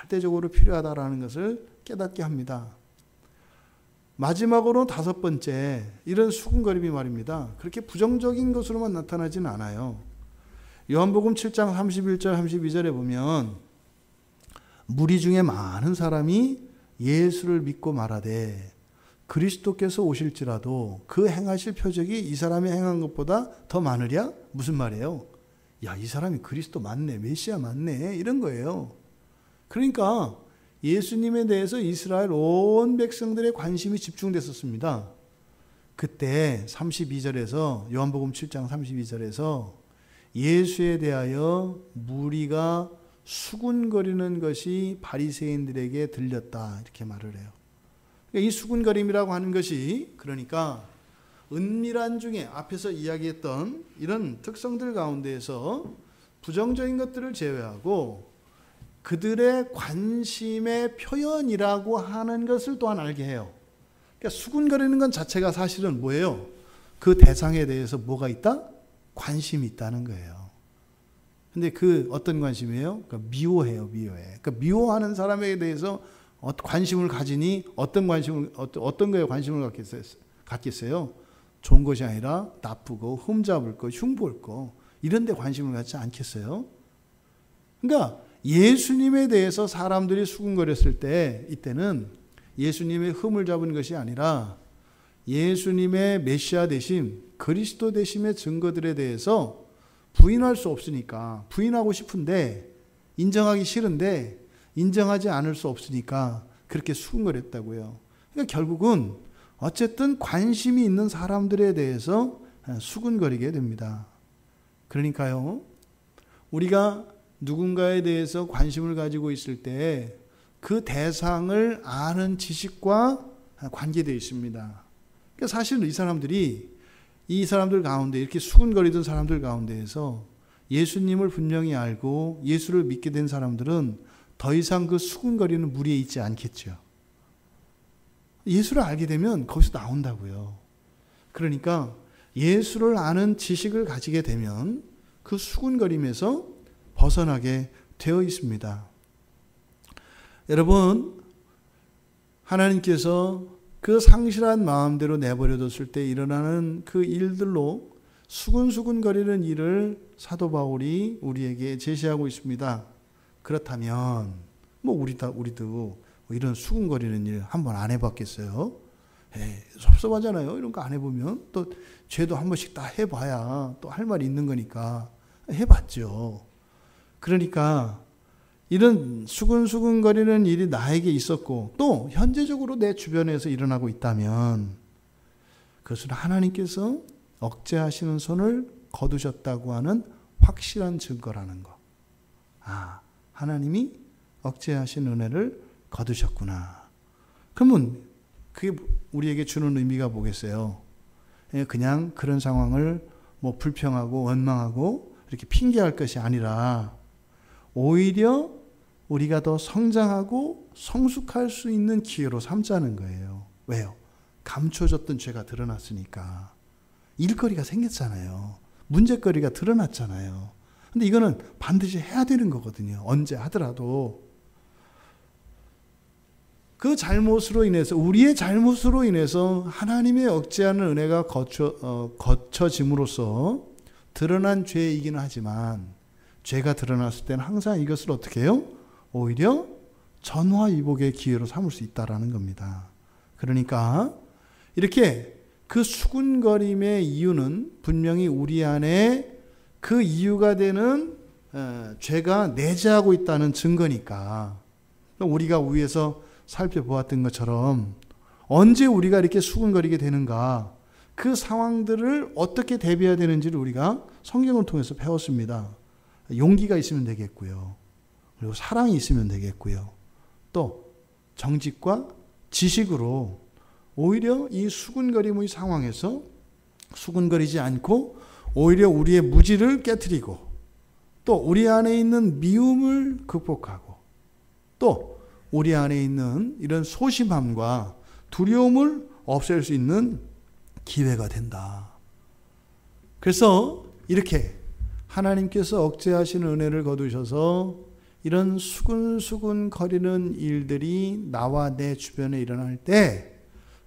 절대적으로 필요하다라는 것을 깨닫게 합니다. 마지막으로 5번째, 이런 수군거림이 말입니다. 그렇게 부정적인 것으로만 나타나지는 않아요. 요한복음 7장 31절 32절에 보면 무리 중에 많은 사람이 예수를 믿고 말하되 그리스도께서 오실지라도 그 행하실 표적이 이 사람이 행한 것보다 더 많으랴? 무슨 말이에요? 야, 이 사람이 그리스도 맞네, 메시아 맞네, 이런 거예요. 그러니까 예수님에 대해서 이스라엘 온 백성들의 관심이 집중됐었습니다. 그때 32절에서 요한복음 7장 32절에서 예수에 대하여 무리가 수군거리는 것이 바리새인들에게 들렸다, 이렇게 말을 해요. 이 수군거림이라고 하는 것이 그러니까 은밀한 중에 앞에서 이야기했던 이런 특성들 가운데에서 부정적인 것들을 제외하고 그들의 관심의 표현이라고 하는 것을 또한 알게 해요. 그러니까 수군거리는 것 자체가 사실은 뭐예요? 그 대상에 대해서 뭐가 있다? 관심이 있다는 거예요. 근데 그 어떤 관심이에요? 그러니까 미워해요, 미워해. 그러니까 미워하는 사람에 대해서 관심을 가지니 어떤 거에 관심을 갖겠어요? 좋은 것이 아니라 나쁘고 흠잡을 거, 흉볼 거 이런 데 관심을 갖지 않겠어요? 그러니까 예수님에 대해서 사람들이 수군거렸을 때 이때는 예수님의 흠을 잡은 것이 아니라 예수님의 메시아 되심, 그리스도 되심의 증거들에 대해서 부인할 수 없으니까 부인하고 싶은데 인정하기 싫은데 인정하지 않을 수 없으니까 그렇게 수군거렸다고요. 그러니까 결국은 어쨌든 관심이 있는 사람들에 대해서 수군거리게 됩니다. 그러니까요, 우리가 누군가에 대해서 관심을 가지고 있을 때 그 대상을 아는 지식과 관계되어 있습니다. 그러니까 사실 이 사람들 가운데 이렇게 수군거리던 사람들 가운데에서 예수님을 분명히 알고 예수를 믿게 된 사람들은 더 이상 그 수군거리는 무리에 있지 않겠죠. 예수를 알게 되면 거기서 나온다고요. 그러니까 예수를 아는 지식을 가지게 되면 그 수군거림에서 벗어나게 되어 있습니다. 여러분, 하나님께서 그 상실한 마음대로 내버려뒀을 때 일어나는 그 일들로 수군수군거리는 일을 사도 바울이 우리에게 제시하고 있습니다. 그렇다면 우리도 이런 수군거리는 일 한번 안 해봤겠어요? 섭섭하잖아요. 이런 거 안 해보면 또 죄도 한 번씩 다 해봐야 또 할 말이 있는 거니까 해봤죠. 그러니까 이런 수군수군거리는 일이 나에게 있었고 또 현재적으로 내 주변에서 일어나고 있다면 그것은 하나님께서 억제하시는 손을 거두셨다고 하는 확실한 증거라는 거. 아, 하나님이 억제하신 은혜를 거두셨구나. 그러면 그게 우리에게 주는 의미가 뭐겠어요? 그냥 그런 상황을 불평하고 원망하고 이렇게 핑계할 것이 아니라 오히려 우리가 더 성장하고 성숙할 수 있는 기회로 삼자는 거예요. 왜요? 감춰졌던 죄가 드러났으니까. 일거리가 생겼잖아요. 문제거리가 드러났잖아요. 근데 이거는 반드시 해야 되는 거거든요. 언제 하더라도. 그 잘못으로 인해서, 우리의 잘못으로 인해서 하나님의 억제하는 은혜가 거쳐짐으로써 드러난 죄이기는 하지만 죄가 드러났을 때는 항상 이것을 어떻게 해요? 오히려 전화위복의 기회로 삼을 수 있다라는 겁니다. 그러니까 이렇게 그 수군거림의 이유는 분명히 우리 안에 그 이유가 되는 죄가 내재하고 있다는 증거니까 우리가 위에서 살펴보았던 것처럼 언제 우리가 이렇게 수군거리게 되는가 그 상황들을 어떻게 대비해야 되는지를 우리가 성경을 통해서 배웠습니다. 용기가 있으면 되겠고요. 그리고 사랑이 있으면 되겠고요. 또 정직과 지식으로 오히려 이 수군거림의 상황에서 수군거리지 않고 오히려 우리의 무지를 깨트리고 또 우리 안에 있는 미움을 극복하고 또 우리 안에 있는 이런 소심함과 두려움을 없앨 수 있는 기회가 된다. 그래서 이렇게 하나님께서 억제하시는 은혜를 거두셔서 이런 수근수근 거리는 일들이 나와 내 주변에 일어날 때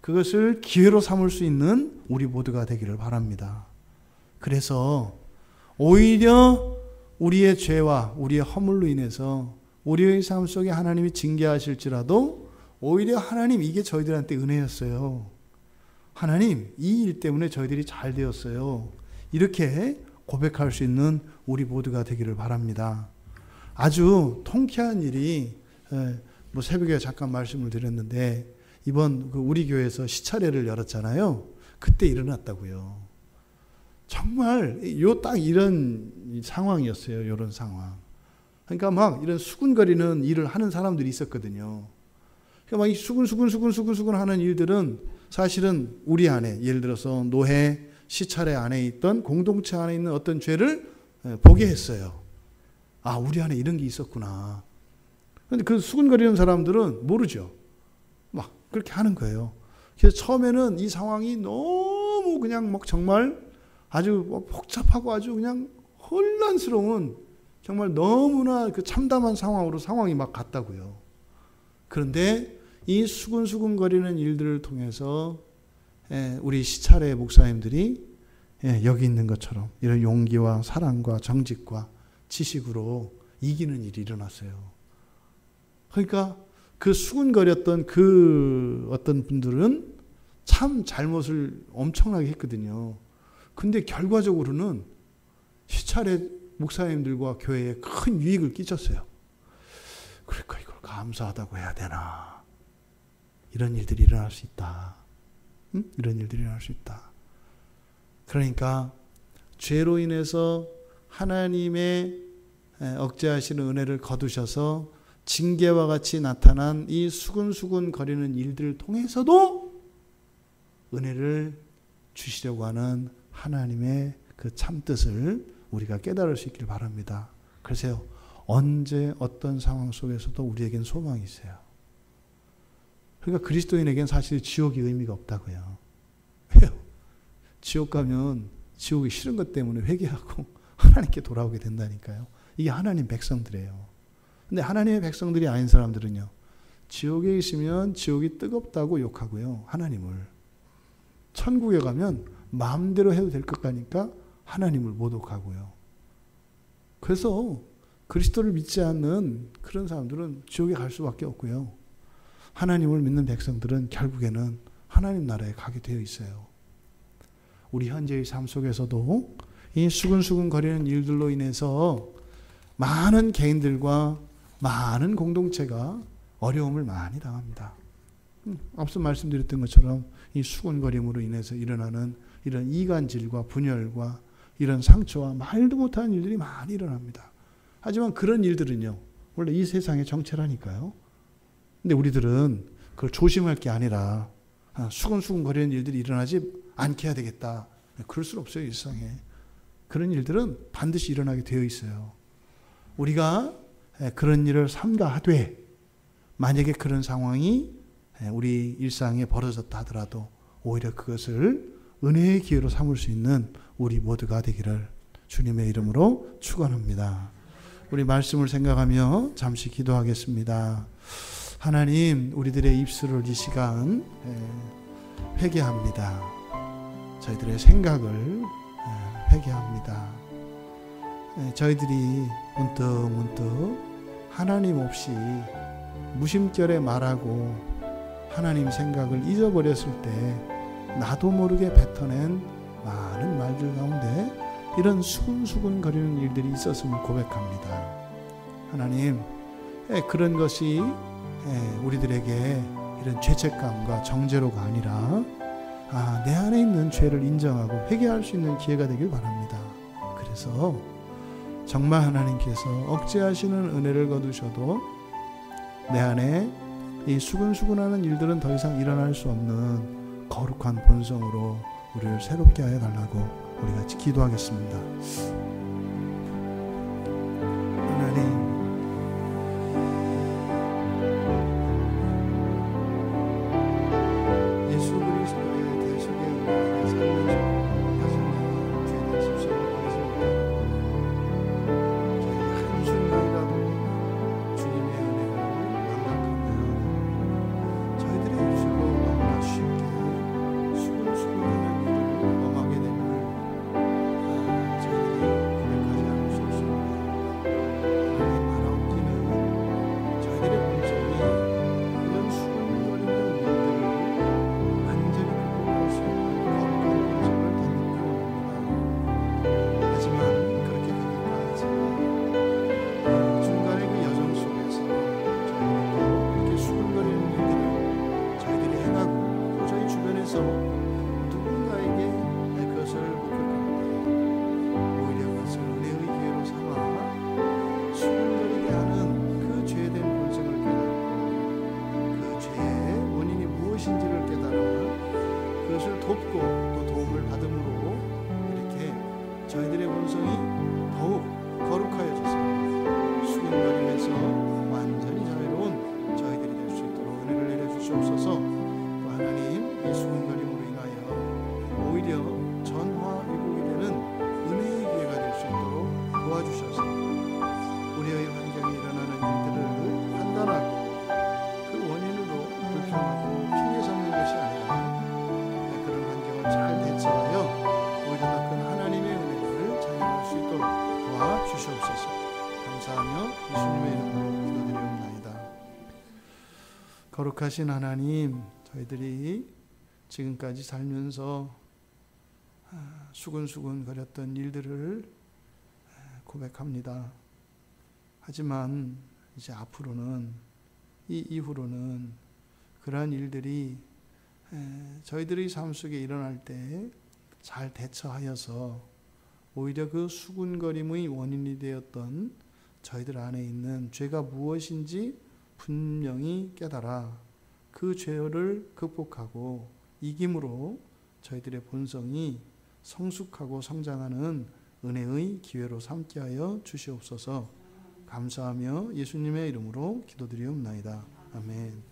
그것을 기회로 삼을 수 있는 우리 모두가 되기를 바랍니다. 그래서 오히려 우리의 죄와 우리의 허물로 인해서 우리의 삶 속에 하나님이 징계하실지라도 오히려 하나님 이게 저희들한테 은혜였어요. 하나님 이 일 때문에 저희들이 잘 되었어요. 이렇게 고백할 수 있는 우리 모두가 되기를 바랍니다. 아주 통쾌한 일이 뭐 새벽에 잠깐 말씀을 드렸는데 이번 우리 교회에서 시차례를 열었잖아요. 그때 일어났다고요. 정말 딱 이런 상황이었어요. 이런 상황. 그러니까 막 이런 수군거리는 일을 하는 사람들이 있었거든요. 그러니까 막 이 수군 하는 일들은 사실은 우리 안에 예를 들어서 노회 시차례 안에 있던 공동체 안에 있는 어떤 죄를 보게 했어요. 아, 우리 안에 이런 게 있었구나. 그런데 그 수군거리는 사람들은 모르죠. 막 그렇게 하는 거예요. 그래서 처음에는 이 상황이 너무 그냥 막 정말 아주 복잡하고 아주 그냥 혼란스러운 정말 너무나 그 참담한 상황이 막 갔다고요. 그런데 이 수근수근거리는 일들을 통해서 우리 시차례 목사님들이 여기 있는 것처럼 이런 용기와 사랑과 정직과 지식으로 이기는 일이 일어났어요. 그러니까 그 수근거렸던 그 어떤 분들은 참 잘못을 엄청나게 했거든요. 근데 결과적으로는 시차례 목사님들과 교회에 큰 유익을 끼쳤어요. 그러니까 이걸 감사하다고 해야 되나. 이런 일들이 일어날 수 있다. 응? 이런 일들이 일어날 수 있다. 그러니까 죄로 인해서 하나님의 억제하시는 은혜를 거두셔서 징계와 같이 나타난 이 수근수근 거리는 일들을 통해서도 은혜를 주시려고 하는 하나님의 그 참뜻을 우리가 깨달을 수 있길 바랍니다. 그래서 언제 어떤 상황 속에서도 우리에겐 소망이 있어요. 그러니까 그리스도인에겐 사실 지옥이 의미가 없다고요. 왜요? 지옥 가면 지옥이 싫은 것 때문에 회개하고 하나님께 돌아오게 된다니까요. 이게 하나님 백성들이에요. 근데 하나님의 백성들이 아닌 사람들은요. 지옥에 있으면 지옥이 뜨겁다고 욕하고요. 하나님을. 천국에 가면 마음대로 해도 될 것 같으니까 하나님을 모독하고요. 그래서 그리스도를 믿지 않는 그런 사람들은 지옥에 갈 수밖에 없고요. 하나님을 믿는 백성들은 결국에는 하나님 나라에 가게 되어 있어요. 우리 현재의 삶 속에서도 이 수근수근 거리는 일들로 인해서 많은 개인들과 많은 공동체가 어려움을 많이 당합니다. 앞서 말씀드렸던 것처럼 이 수근거림으로 인해서 일어나는 이런 이간질과 분열과 이런 상처와 말도 못하는 일들이 많이 일어납니다. 하지만 그런 일들은요, 원래 이 세상의 정체라니까요. 근데 우리들은 그걸 조심할 게 아니라 수근수근 거리는 일들이 일어나지 않게 해야 되겠다. 그럴 수는 없어요, 이 세상에. 그런 일들은 반드시 일어나게 되어 있어요. 우리가 그런 일을 삼가하되 만약에 그런 상황이 우리 일상에 벌어졌다 하더라도 오히려 그것을 은혜의 기회로 삼을 수 있는 우리 모두가 되기를 주님의 이름으로 축원합니다. 우리 말씀을 생각하며 잠시 기도하겠습니다. 하나님, 우리들의 입술을 이 시간 회개합니다. 저희들의 생각을 회개합니다. 저희들이 문득 하나님 없이 무심결에 말하고 하나님 생각을 잊어버렸을 때 나도 모르게 뱉어낸 많은 말들 가운데 이런 수근수근 거리는 일들이 있었음을 고백합니다. 하나님, 그런 것이 우리들에게 이런 죄책감과 정죄로가 아니라 내 안에 있는 죄를 인정하고 회개할 수 있는 기회가 되길 바랍니다. 그래서 정말 하나님께서 억제하시는 은혜를 거두셔도 내 안에 이 수근수근하는 일들은 더 이상 일어날 수 없는 거룩한 본성으로 우리를 새롭게 하여 달라고 우리 같이 기도하겠습니다. 하나님, 예수 그리스도의 대속의 은혜에 살면서 하시는 죄된 습성을 버리지 못하고 저희 한순간이라도 주시옵소서. 감사하며 예수님의 이름으로 기도드리옵나이다. 거룩하신 하나님, 저희들이 지금까지 살면서 수근수근 거렸던 일들을 고백합니다. 하지만 이제 앞으로는, 이 이후로는 그러한 일들이 저희들의 삶 속에 일어날 때 잘 대처하여서 오히려 그 수군거림의 원인이 되었던 저희들 안에 있는 죄가 무엇인지 분명히 깨달아 그 죄를 극복하고 이김으로 저희들의 본성이 성숙하고 성장하는 은혜의 기회로 삼게 하여 주시옵소서. 감사하며 예수님의 이름으로 기도드리옵나이다. 아멘.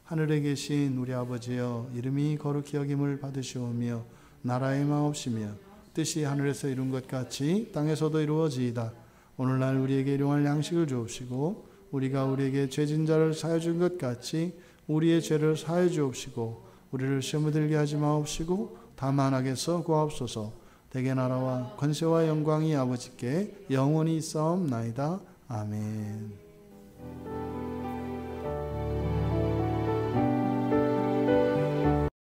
하늘에 계신 우리 아버지여, 이름이 거룩히 여김을 받으시오며 나라의 마옵시며 뜻이 하늘에서 이룬 것 같이 땅에서도 이루어지이다. 오늘날 우리에게 일용할 양식을 주옵시고 우리가 우리에게 죄진 자를 사하여 준 것 같이 우리의 죄를 사하여 주옵시고 우리를 시험에 들게 하지 마옵시고 다만 악에서 구하옵소서. 대개 나라와 권세와 영광이 아버지께 영원히 있사옵나이다. 아멘.